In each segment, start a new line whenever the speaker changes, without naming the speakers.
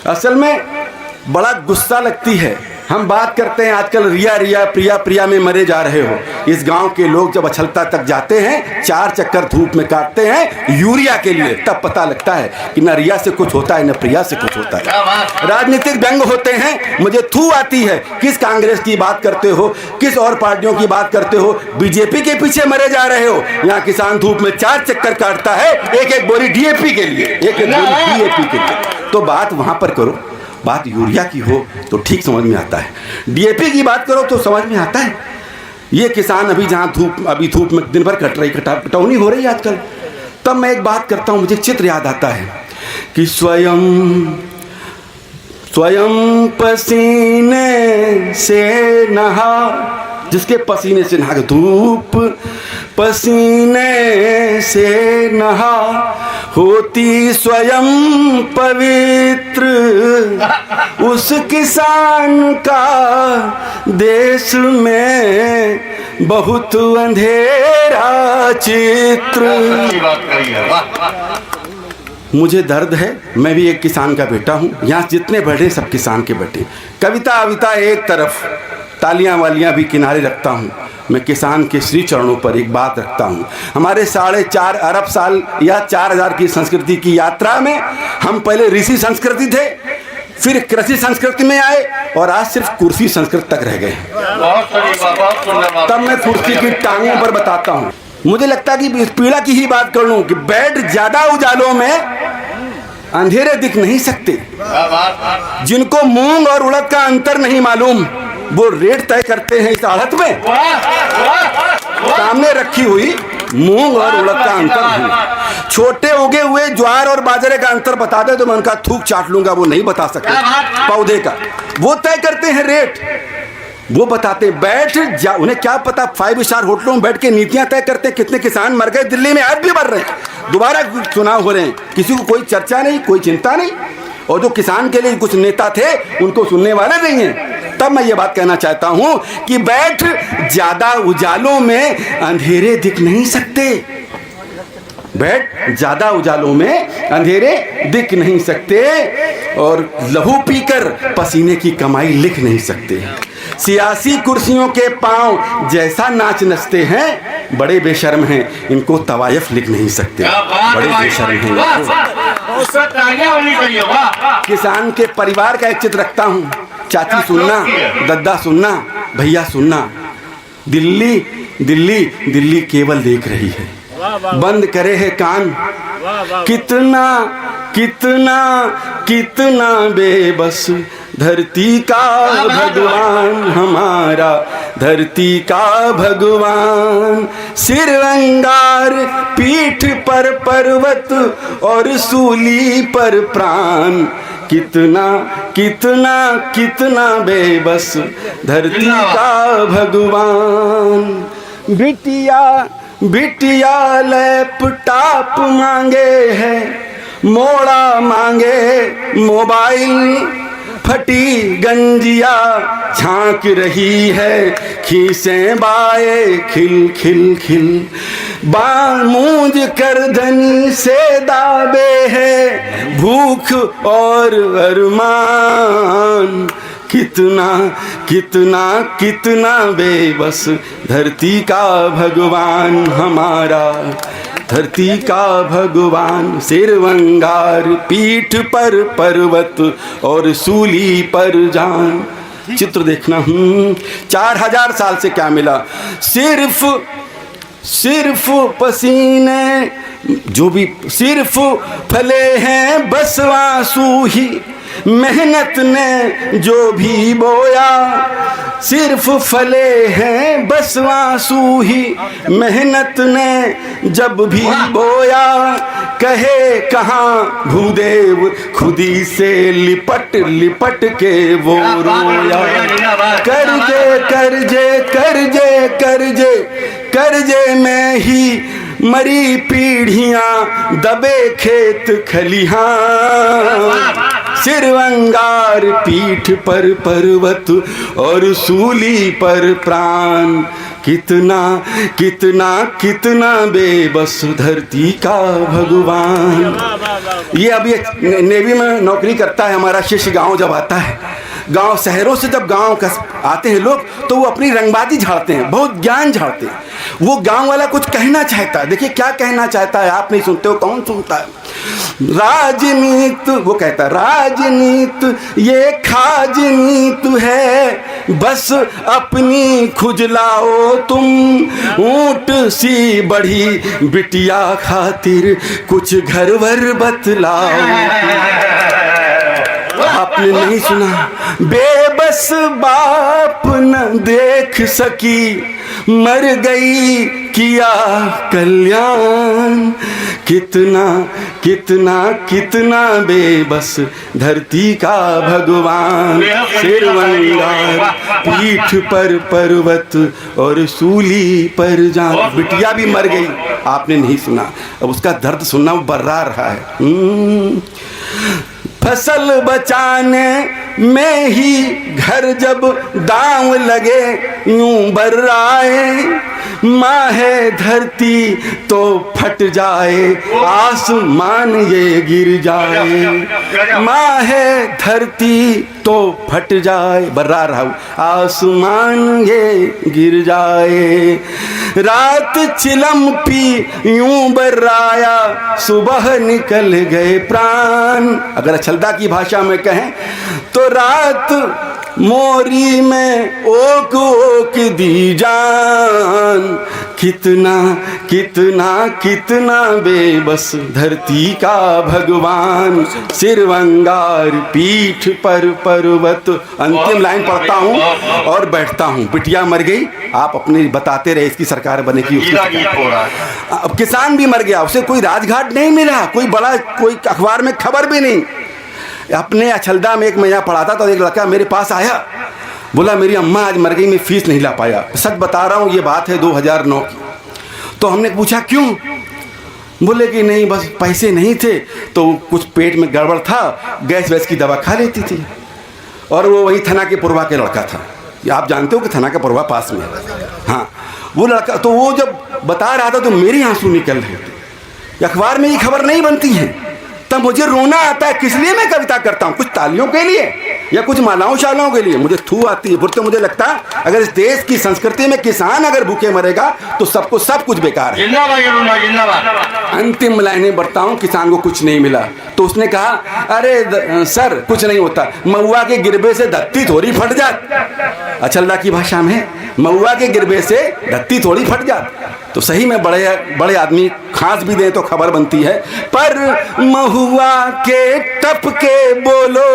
असल में बड़ा गुस्सा लगती है। हम बात करते हैं आजकल रिया रिया प्रिया प्रिया में मरे जा रहे हो। इस गांव के लोग जब अछलता तक जाते हैं, 4 चक्कर धूप में काटते हैं यूरिया के लिए, तब पता लगता है कि न रिया से कुछ होता है न प्रिया से कुछ होता है। राजनीतिक व्यंग होते हैं, मुझे थू आती है। किस कांग्रेस की बात करते हो, किस और पार्टियों की बात करते हो, बीजेपी के पीछे मरे जा रहे हो। यहाँ किसान धूप में 4 चक्कर काटता है एक एक बोरी डीएपी के लिए, एक एक बोरी डीएपी के लिए। तो बात वहां पर करो, बात यूरिया की हो तो ठीक समझ में आता है, डीएपी की बात करो तो समझ में आता है। ये किसान अभी जहाँ धूप में दिन भर कट रही, कटौनी हो रही है आजकल। तब मैं एक बात करता हूँ, मुझे चित्र याद आता है कि स्वयं पसीने से नहा, जिसके पसीने से नहा, धूप पसीने से नहा, होती स्वयं पवित्र उस किसान का देश में बहुत अंधेरा चित्र। मुझे दर्द है, मैं भी एक किसान का बेटा हूँ। यहाँ जितने बैठे सब किसान के बैठे, कविता अविता एक तरफ, तालियां वालियां भी किनारे रखता हूँ। मैं किसान के श्री चरणों पर एक बात रखता हूँ। हमारे 4.5 अरब साल या 4000 की संस्कृति की यात्रा में हम पहले ऋषि संस्कृति थे, फिर कृषि संस्कृति में आए और आज सिर्फ कुर्सी संस्कृति तक रह गए। तब मैं कुर्सी की टांगों पर बताता हूँ। मुझे लगता है कि इस पीड़ा की ही बात कर लूँ कि बैठ ज्यादा उजालों में अंधेरे दिख नहीं सकते। जिनको मूंग और उड़द का अंतर नहीं मालूम, वो रेट तय करते हैं इस आड़त में। सामने रखी हुई मूंग और उड़द का अंतर हुई। छोटे उगे हुए ज्वार और बाजरे का अंतर बता दे तो मैं उनका थूक चाट लूंगा, वो नहीं बता सकते। पौधे का वो तय करते हैं रेट, वो बताते बैठ जा। उन्हें क्या पता 5 स्टार होटलों में बैठ के नीतियां तय करते हैं। कितने किसान मर गए, दिल्ली में आज भी मर रहे हैं, दोबारा चुनाव हो रहे हैं, किसी को कोई चर्चा नहीं, कोई चिंता नहीं। और जो किसान के लिए कुछ नेता थे उनको सुनने वाले नहीं हैं। तब मैं ये बात कहना चाहता हूं कि बैठ ज्यादा उजालों में अंधेरे दिख नहीं सकते, बैठ ज्यादा उजालों में अंधेरे दिख नहीं सकते, और लहू पीकर पसीने की कमाई लिख नहीं सकते। सियासी कुर्सियों के पांव जैसा नाच नचते हैं, बड़े बेशर्म हैं, इनको तवायफ लिख नहीं सकते, बड़े बेशर्म हैं। किसान के परिवार का एक चित्र रखता हूँ। चाची सुनना, दद्दा सुनना, भैया सुनना। दिल्ली दिल्ली दिल्ली केवल देख रही है, बंद करे है कान। कितना कितना कितना बेबस धरती का भगवान हमारा, धरती का भगवान। सिर अंगार, पीठ पर पर्वत और सूली पर प्राण। कितना कितना कितना बेबस धरती का भगवान। बिटिया बिटिया लैपटॉप मांगे है, मोड़ा मांगे मोबाइल। फटी गंजिया झांक रही है, खीसें बाए खिल खिल खिल। बामूंज कर धनी से दाबे है, भूख और अरमान। कितना कितना कितना बेबस धरती का भगवान हमारा, धरती का भगवान। सिर वंगार, पीठ पर पर्वत और सूली पर जान। चित्र देखना। 4000 साल से क्या मिला, सिर्फ पसीने, जो भी सिर्फ फले हैं बस आंसू ही, मेहनत ने जो भी बोया। सिर्फ फले हैं बस आंसू ही, मेहनत ने जब भी बोया। कहे कहाँ भूदेव, खुदी से लिपट लिपट के वो रोया। कर्जे कर्जे कर्जे कर्जे कर्जे में ही मरी पीढ़ियां, दबे खेत खलिहान। सिर अंगार, पीठ पर पर्वत और सूली पर प्राण। कितना कितना कितना बेबस धरती का भगवान। ये अभी नेवी में नौकरी करता है हमारा शिष्य। गांव जब आता है, गांव शहरों से जब गांव आते हैं लोग, तो वो अपनी रंगबाजी झाड़ते हैं, बहुत ज्ञान झाड़ते हैं। वो गांव वाला कुछ कहना चाहता है, देखिए क्या कहना चाहता है, आप नहीं सुनते हो, कौन सुनता है? राजनीति, वो कहता है राजनीति ये खाजनीति है, बस अपनी खुजलाओ तुम, ऊंट सी बढ़ी बिटिया खातिर कुछ घर वर बतलाओ। आपने नहीं सुना? बेबस बाप न देख सकी, मर गई किया कल्याण। कितना कितना कितना बेबस धरती का भगवान, सिरवंगार पीठ पर पर्वत और सूली पर जान। बिटिया भी मर गई, आपने नहीं सुना? अब उसका दर्द सुनना वो बर्रा रहा है। फसल बचाने में ही घर जब दांव लगे, यूं बर्राए माँ है धरती तो फट जाए, आसमान ये गिर जाए। माँ है धरती तो फट जाए, बर्रा रहा हूँ, आसमान ये गिर जाए। रात चिलम पी यूं बर्राया, सुबह निकल गए प्राण। अगर अछलदा की भाषा में कहें तो रात मोरी में ओक ओक दी जान। कितना कितना कितना बेबस धरती का भगवान, सिरवंगार पीठ पर पर्वत। अंतिम लाइन पढ़ता हूँ और बैठता हूँ। बिटिया मर गई, आप अपने बताते रहे इसकी सरकार बनेगी, उसकी सरकार। अब किसान भी मर गया, उसे कोई राजघाट नहीं मिला, कोई बड़ा कोई अखबार में खबर भी नहीं। अपने अछलदा में एक मैं यहाँ पढ़ा था तो एक लड़का मेरे पास आया, बोला मेरी अम्मा आज मर गई, मैं फीस नहीं ला पाया। सच बता रहा हूँ, ये बात है 2009 की। तो हमने पूछा क्यों? बोले कि नहीं बस पैसे नहीं थे, तो कुछ पेट में गड़बड़ था, गैस वैस की दवा खा लेती थी। और वो वही थना के पुरवा के लड़का था, आप जानते हो कि थना का पुरवा पास में। हाँ, वो लड़का, तो वो जब बता रहा था तो मेरे आंसू निकल रहे थे। अखबार में ये खबर नहीं बनती है, तब मुझे रोना आता है। किस लिए मैं कविता करता हूँ? कुछ तालियों के लिए या कुछ मालाओं शालाओं के लिए? मुझे थू आती है। फिर तो मुझे लगता है अगर इस देश की संस्कृति में किसान अगर भूखे मरेगा तो सबको सब कुछ बेकार है। अंतिम लाइनें बढ़ता हूँ, किसान को कुछ नहीं मिला तो उसने कहा अरे सर कुछ नहीं होता, महुआ के गिरबे से धरती थोड़ी फट जात। अछलदा की भाषा में महुआ के गिरबे से धरती थोड़ी फट जात। तो सही में बड़े बड़े आदमी खांस भी दें तो खबर बनती है। पर महुआ के टप के बोलो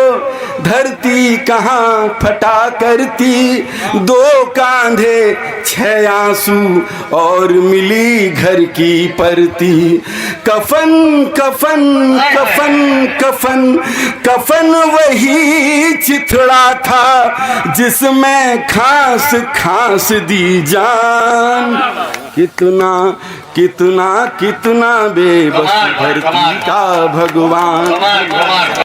धरती कहाँ फटा करती, 2 कांधे 6 आंसू और मिली घर की परती। कफन कफन कफन कफन कफन वही चिथड़ा था जिसमें खांस खांस दी जान। कितना कितना कितना बेबस धरती का भगवान।